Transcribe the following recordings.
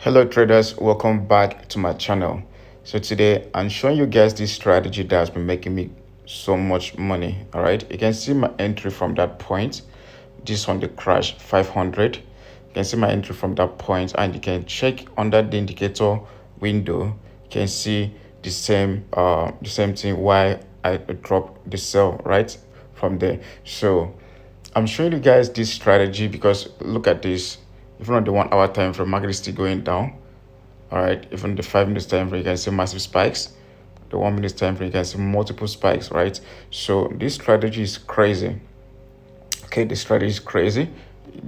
Hello traders, welcome back to my channel. So today I'm showing you guys this strategy that has been making me so much money. All right, you can see my entry from that point. This one, the crash 500. You can see my entry from that point, and you can check under the indicator window. You can see the same thing why I dropped the sell right from there. So I'm showing you guys this strategy because look at this. Even on the 1 hour time frame, market is still going down. All right, even the 5 minutes time frame, you can see massive spikes. The 1 minute time frame, you can see multiple spikes, right? So this strategy is crazy. Okay, this strategy is crazy,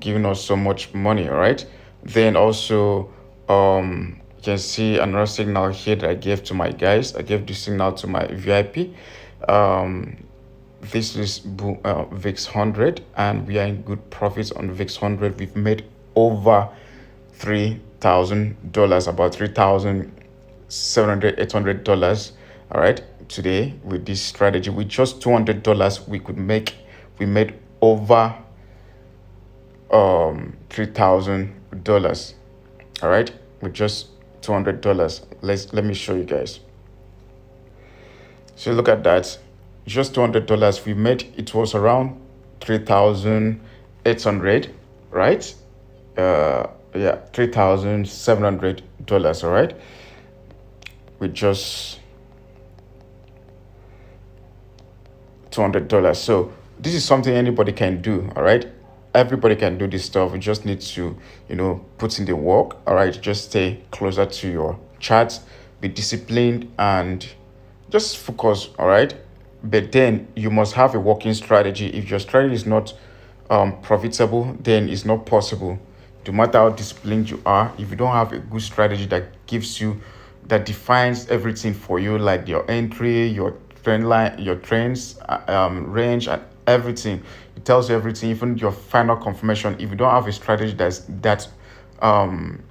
giving us so much money, all right? Then also, you can see another signal here that I gave to my guys. I gave this signal to my VIP. This is VIX 100, and we are in good profits on VIX 100. We've made over $3,000, about 3,700, $800. All right, today with this strategy, with just $200, we made over $3,000. All right, with just $200. Let me show you guys. So look at that, just $200 we made. It was around 3,800, right? Yeah, $3,700. All right, with just $200. So this is something anybody can do. All right, everybody can do this stuff. You just need to put in the work. All right, just stay closer to your charts, be disciplined, and just focus. All right, but then you must have a working strategy. If your strategy is not profitable, then it's not possible. No matter how disciplined you are, if you don't have a good strategy that defines everything for you, like your entry, your trend line, your trends, range, and everything, it tells you everything, even your final confirmation. If you don't have a strategy that um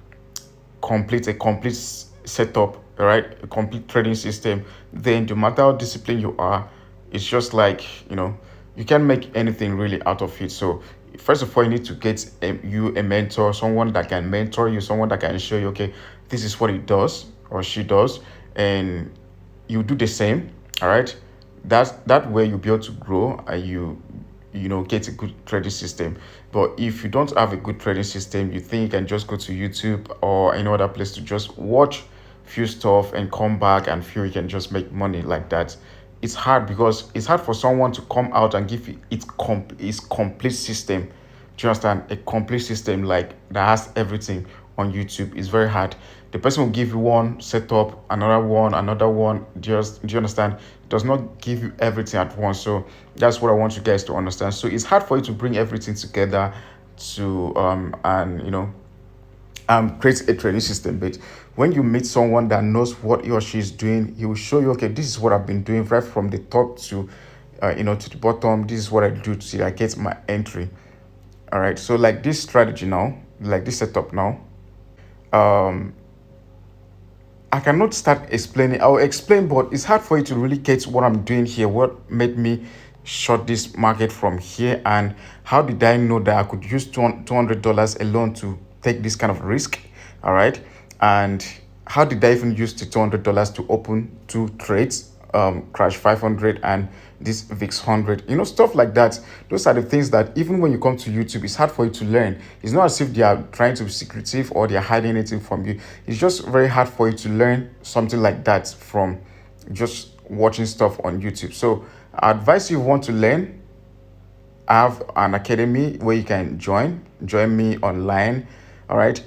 a complete setup, right, a complete trading system, then no matter how disciplined you are, it's just like you can't make anything really out of it. So first of all, you need to get a mentor, someone that can mentor you, someone that can show you, okay, this is what he does or she does, and you do the same. All right, that way you'll be able to grow, and get a good trading system. But if you don't have a good trading system, you think you can just go to YouTube or any other place to just watch few stuff and come back and feel you can just make money like that. It's hard, because it's hard for someone to come out and give you its complete system. Do you understand? A complete system like that has everything on YouTube is very hard. The person will give you one setup, another one. Just do you understand? It does not give you everything at once. So that's what I want you guys to understand. So it's hard for you to bring everything together to and create a training system. But when you meet someone that knows what he or she is doing, he will show you, okay, this is what I've been doing right from the top to to the bottom. This is what I do to see I get my entry. All right, so like this strategy now, like this setup now, I cannot start explaining. I'll explain, but it's hard for you to really get what I'm doing here, what made me short this market from here, and how did I know that I could use $200 alone to take this kind of risk. All right, and how did I even use the $200 to open two trades, crash 500 and this VIX 100, stuff like that. Those are the things that even when you come to YouTube, it's hard for you to learn. It's not as if they are trying to be secretive or they're hiding anything from you. It's just very hard for you to learn something like that from just watching stuff on YouTube. So I advise you want to learn, I have an academy where you can join me online. All right,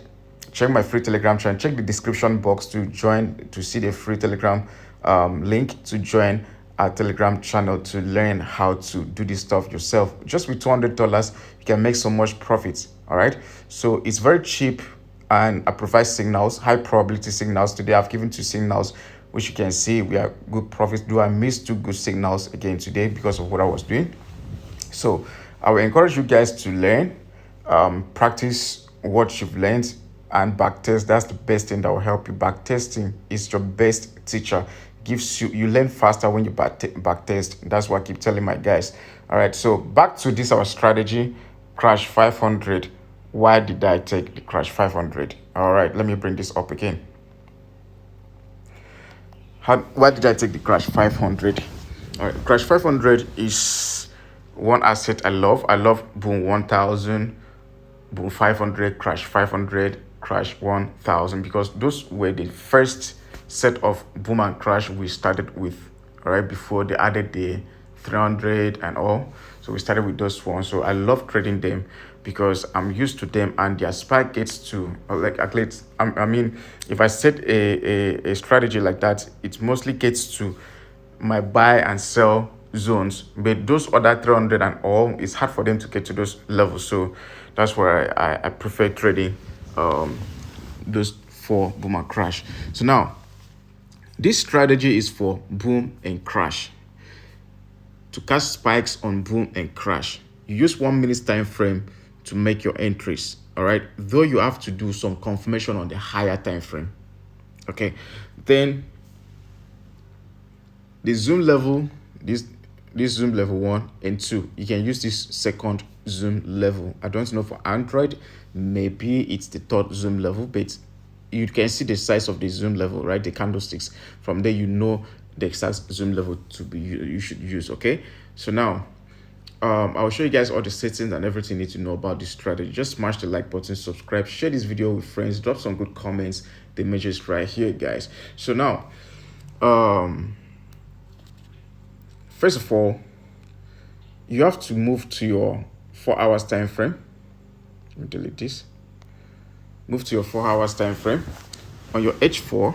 check my free Telegram channel, check the description box to join, to see the free Telegram link to join our Telegram channel to learn how to do this stuff yourself. Just with $200, you can make so much profit. All right, so it's very cheap, and I provide signals, high probability signals. Today I've given two signals, which you can see we are good profits. Do I miss two good signals again today because of what I was doing? So I will encourage you guys to learn, practice what you've learned, and backtest. That's the best thing that will help you. Backtesting is your best teacher. Gives you learn faster when you backtest. That's what I keep telling my guys. All right. So back to this our strategy, crash 500. why did I take the crash 500? All right, let me bring this up again. Why did I take the crash 500? All right, crash 500 is one asset I love. I love boom 1000, boom 500, crash 500, crash 1000, because those were the first set of boom and crash we started with, all right, before they added the 300 and all. So we started with those ones. So I love trading them because I'm used to them, and their spike gets to like at least I mean, if I set a strategy like that, it mostly gets to my buy and sell zones, but those other 300 and all, it's hard for them to get to those levels. So that's why I prefer trading those for boom and crash. So now this strategy is for boom and crash, to catch spikes on boom and crash. You use 1 minute time frame to make your entries, all right, though you have to do some confirmation on the higher time frame. Okay, then the zoom level, this zoom level 1 and 2, you can use this second zoom level. I don't know for Android, maybe it's the third zoom level, but you can see the size of the zoom level, right? The candlesticks. From there, you know the exact zoom level to be you should use. Okay, so now I'll show you guys all the settings and everything you need to know about this strategy. Just smash the like button, subscribe, share this video with friends, drop some good comments. The measure is right here, guys. So now first of all, you have to move to your 4 hours time frame. Let me delete this. Move to your 4 hours time frame. On your H4,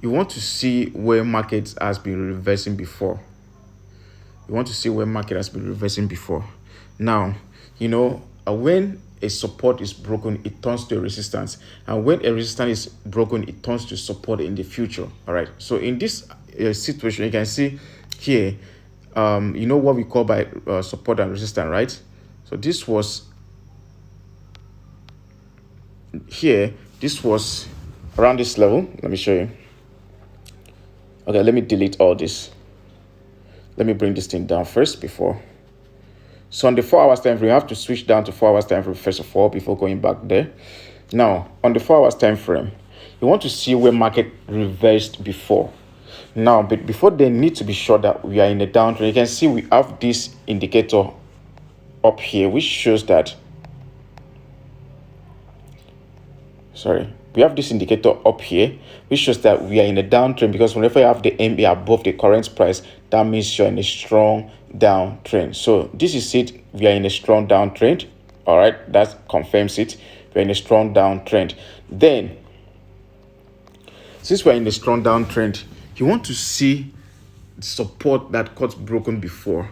you want to see where market has been reversing before. Now, you know, when a support is broken, it turns to a resistance, and when a resistance is broken, it turns to support in the future. All right, so in this situation, you can see here, you know what we call by support and resistance, right? So this was here, this was around this level. Let me show you. Okay, let me delete all this. Let me bring this thing down first before. So on the 4 hours time frame, you have to switch down to 4 hours time frame first of all before going back there. Now, on the 4 hours time frame, you want to see where market reversed before. Now, but before they need to be sure that we are in a downtrend, you can see we have this indicator up here, which shows that, we have this indicator up here, which shows that we are in a downtrend, because whenever you have the MA above the current price, that means you're in a strong downtrend. So this is it. We are in a strong downtrend. All right, that confirms it. We're in a strong downtrend. Then, since we're in a strong downtrend, you want to see the support that got broken before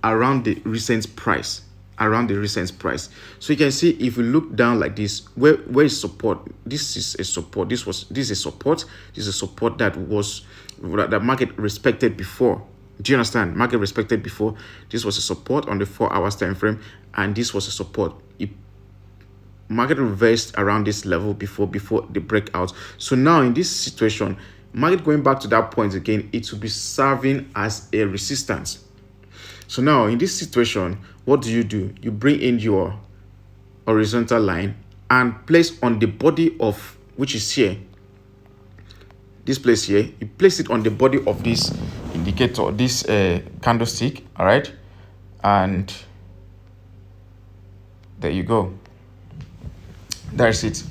around the recent price. So you can see, if we look down like this, where is support? This is a support. This is a support. This is a support that market respected before. Do you understand? Market respected before. This was a support on the 4 hours time frame, and this was a support. Market reversed around this level before the breakout. So now in this situation, market going back to that point again, it will be serving as a resistance. So now in this situation, what do? You bring in your horizontal line and place on the body of, which is here, this place here, you place it on the body of this indicator, this candlestick, all right? And there you go. That's it.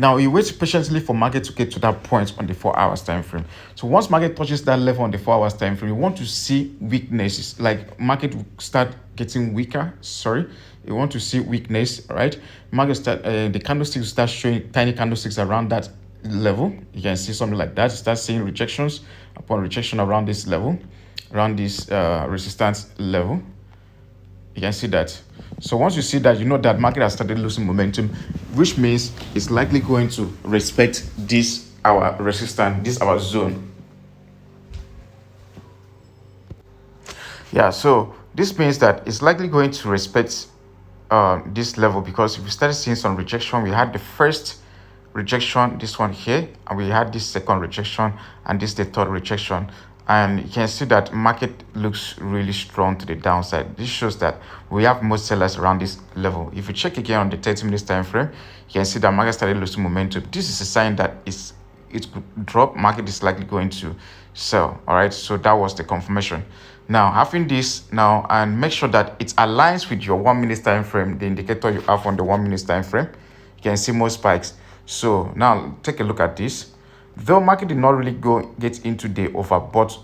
Now you wait patiently for market to get to that point on the 4 hours time frame. So once market touches that level on the 4 hours time frame, you want to see weaknesses, like market will start getting weaker. You want to see weakness, all right? Market start the candlesticks start showing tiny candlesticks around that level. You can see something like that. Start seeing rejections upon rejection around this level, around this resistance level. You can see that. So once you see that, you know that market has started losing momentum, which means it's likely going to respect this our resistance, this our zone. Yeah, so this means that it's likely going to respect this level, because if we started seeing some rejection, we had the first rejection, this one here, and we had this second rejection, and this the third rejection, and you can see that market looks really strong to the downside. This shows that we have most sellers around this level. If you check again on the 30 minutes time frame, you can see that market started losing momentum. This is a sign that it could drop. Market is likely going to sell. All right, so that was the confirmation. Now having this now, and make sure that it aligns with your 1 minute time frame, the indicator you have on the 1 minute time frame. You can see more spikes. So now take a look at this. Though market did not really get into the overbought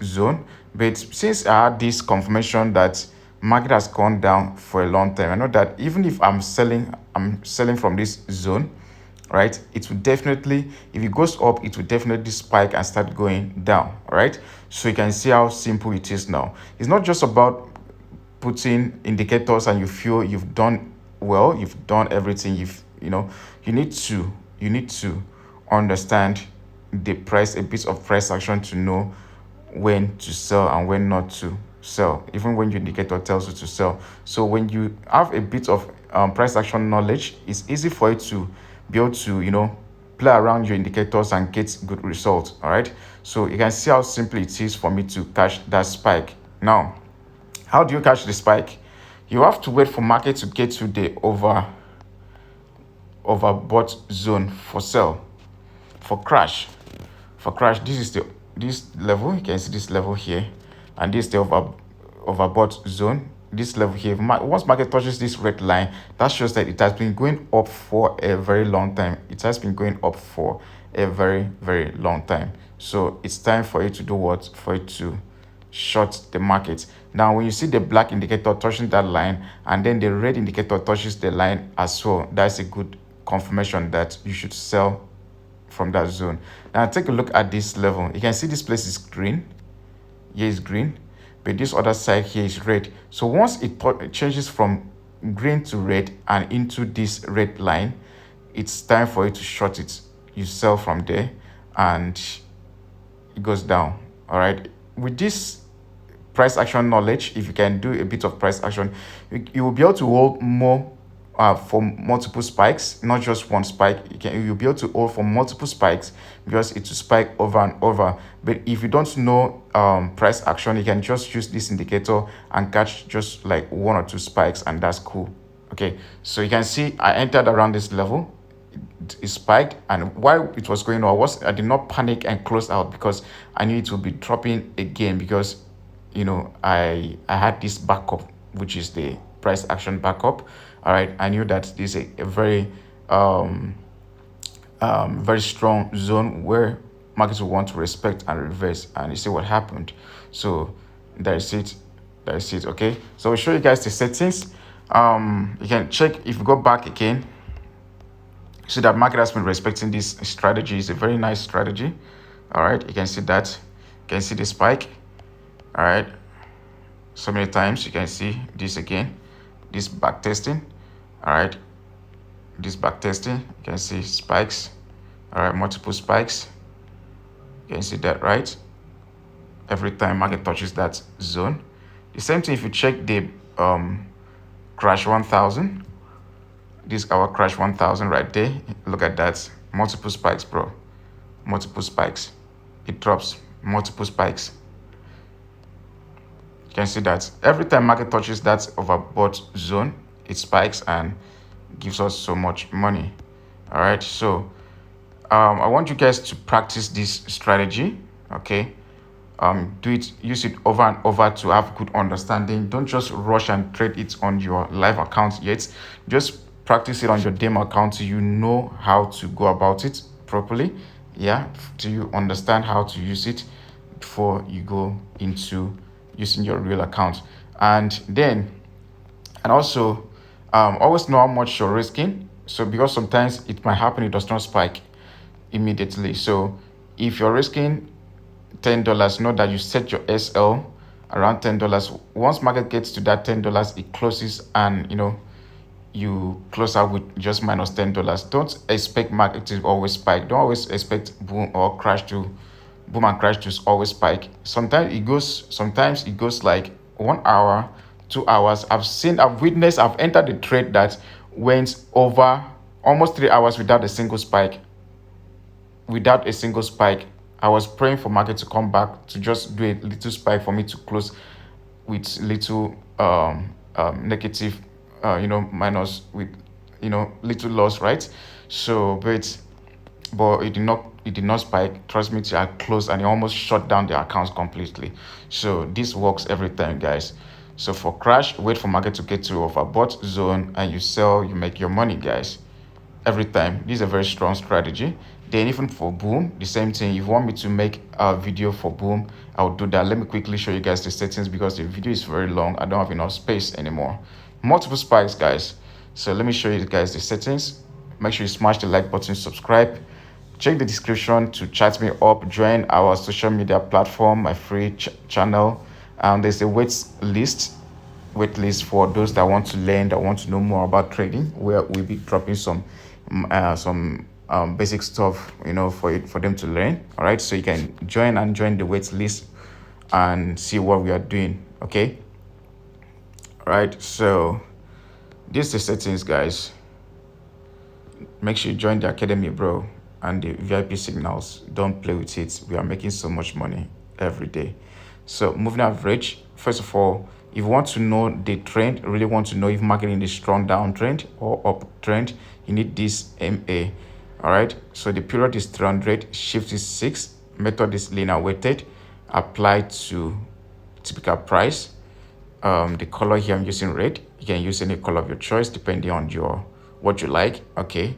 zone, but since I had this confirmation that market has gone down for a long time, I know that even if I'm selling from this zone, right, it will definitely, if it goes up, it will definitely spike and start going down. All right, so you can see how simple it is now. It's not just about putting indicators and you feel you've done well, you've done everything, you need to understand the price, a bit of price action to know when to sell and when not to sell, even when your indicator tells you to sell. So when you have a bit of price action knowledge, it's easy for you to be able to play around your indicators and get good results. All right, so you can see how simple it is for me to catch that spike. Now, how do you catch the spike? You have to wait for market to get to the overbought zone for sell. For crash, this level, you can see this level here, and this the overbought zone, this level here. Once market touches this red line, that shows that it has been going up for a very long time. It has been going up for a very, very long time. So it's time for it to do what? For it to short the market. Now when you see the black indicator touching that line and then the red indicator touches the line as well, that's a good confirmation that you should sell from that zone. Now take a look at this level. You can see this place is green. Here is green, but this other side here is red. So once it changes from green to red and into this red line, it's time for you to short it. You sell from there and it goes down. All right, with this price action knowledge, if you can do a bit of price action, you will be able to hold more for multiple spikes, not just one spike. You'll be able to hold for multiple spikes because it will spike over and over. But if you don't know price action, you can just use this indicator and catch just like 1 or 2 spikes, and that's cool. Okay, so you can see I entered around this level. It spiked, and while it was going on, I did not panic and close out because I knew it would be dropping again, because I had this backup, which is the price action backup. All right, I knew that this is a very very strong zone where markets will want to respect and reverse, and you see what happened. So that is it. Okay, so I'll show you guys the settings. You can check. If you go back again, see that market has been respecting this strategy. It's a very nice strategy. All right, you can see that. You can see the spike. All right, so many times. You can see this again, this back testing. All right, this back testing, you can see spikes. All right, multiple spikes. You can see that, right? Every time market touches that zone. The same thing if you check the crash 1000. This our crash 1000 right there. Look at that, multiple spikes, bro. Multiple spikes. It drops, multiple spikes. You can see that every time market touches that overbought zone, it spikes and gives us so much money. All right, so I want you guys to practice this strategy. Okay, do it, use it over and over to have good understanding. Don't just rush and trade it on your live account yet. Just practice it on your demo account so you know how to go about it properly. Yeah, do you understand how to use it before you go into using your real account? And also always know how much you're risking. So because sometimes it might happen, it does not spike immediately. So if you're risking $10, know that you set your SL around $10. Once market gets to that $10, it closes, and you close out with just minus $10. Don't expect market to always spike. Don't always expect boom and crash to always spike. Sometimes it goes like 1 hour, 2 hours. I've witnessed, I've entered a trade that went over almost 3 hours without a single spike. I was praying for market to come back to just do a little spike for me to close with little negative, minus with little loss, right? So, but it did not spike. Trust me, I closed and it almost shut down the accounts completely. So this works every time, guys. So for crash, wait for market to get to overbought zone and you sell, you make your money, guys. Every time. This is a very strong strategy. Then even for boom, the same thing. If you want me to make a video for boom, I'll do that. Let me quickly show you guys the settings because the video is very long. I don't have enough space anymore. Multiple spikes, guys. So let me show you guys the settings. Make sure you smash the like button, subscribe. Check the description to chat me up. Join our social media platform, my free channel. There's a wait list for those that want to learn, that want to know more about trading, where we'll be dropping some basic stuff, for them to learn. All right, so you can join the wait list and see what we are doing. Okay. All right, so this is the settings, guys. Make sure you join the academy, bro, and the VIP signals. Don't play with it. We are making so much money every day. So moving average, first of all, if you want to know the trend, really want to know if market in the strong downtrend or uptrend, you need this MA. All right, so the period is 300, shift is 6, method is linear weighted, apply to typical price. The color here I'm using red. You can use any color of your choice depending on what you like. Okay,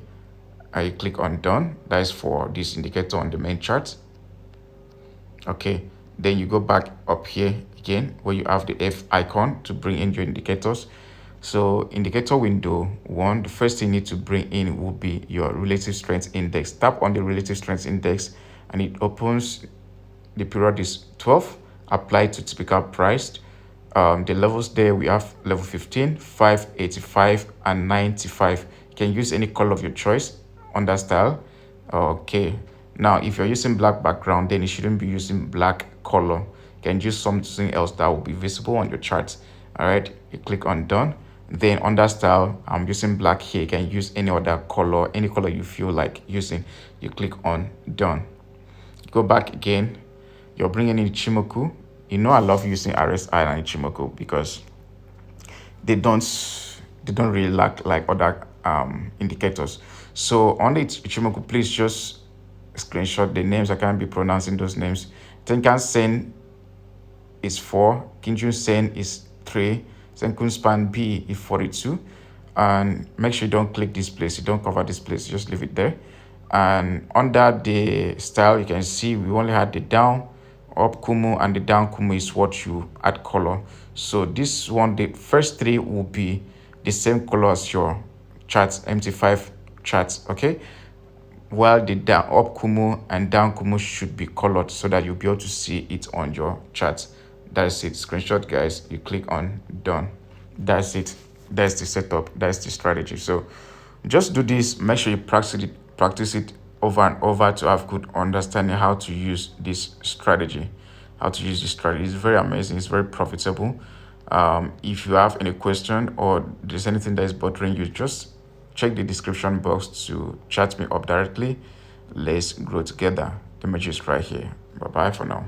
I click on done. That is for this indicator on the main chart. Okay, then you go back up here again where you have the F icon to bring in your indicators. So indicator window one, the first thing you need to bring in will be your relative strength index. Tap on the relative strength index and it opens. The period is 12, apply to typical price. The levels there, we have level 15, 585 and 95. You can use any color of your choice on that style. Okay, now if you're using black background, then you shouldn't be using black color. You can use something else that will be visible on your chart. All right, you click on done. Then on that style, I'm using black here. You can use any other color, any color you feel like using. You click on done. Go back again. You're bringing in Ichimoku. I love using RSI and Ichimoku because they don't really lack like other indicators. So on the Ichimoku, please just screenshot the names. I can't be pronouncing those names. Tenkan Sen is 4, Kinjun Sen is 3, Senkun Span B is 42. And make sure you don't click this place, you don't cover this place, just leave it there. And under the style, you can see we only had the down, up Kumu, and the down Kumu is what you add color. So this one, the first three will be the same color as your charts, MT5 charts, okay? While the down up Kumu and down Kumu should be colored so that you'll be able to see it on your charts. That's it. Screenshot, guys. You click on done. That's it. That's the setup. That's the strategy. So just do this. Make sure you practice it over and over to have good understanding how to use this strategy. It's very amazing. It's very profitable. If you have any question or there's anything that is bothering you, just check the description box to chat me up directly. Let's grow together. The message is right here. Bye bye for now.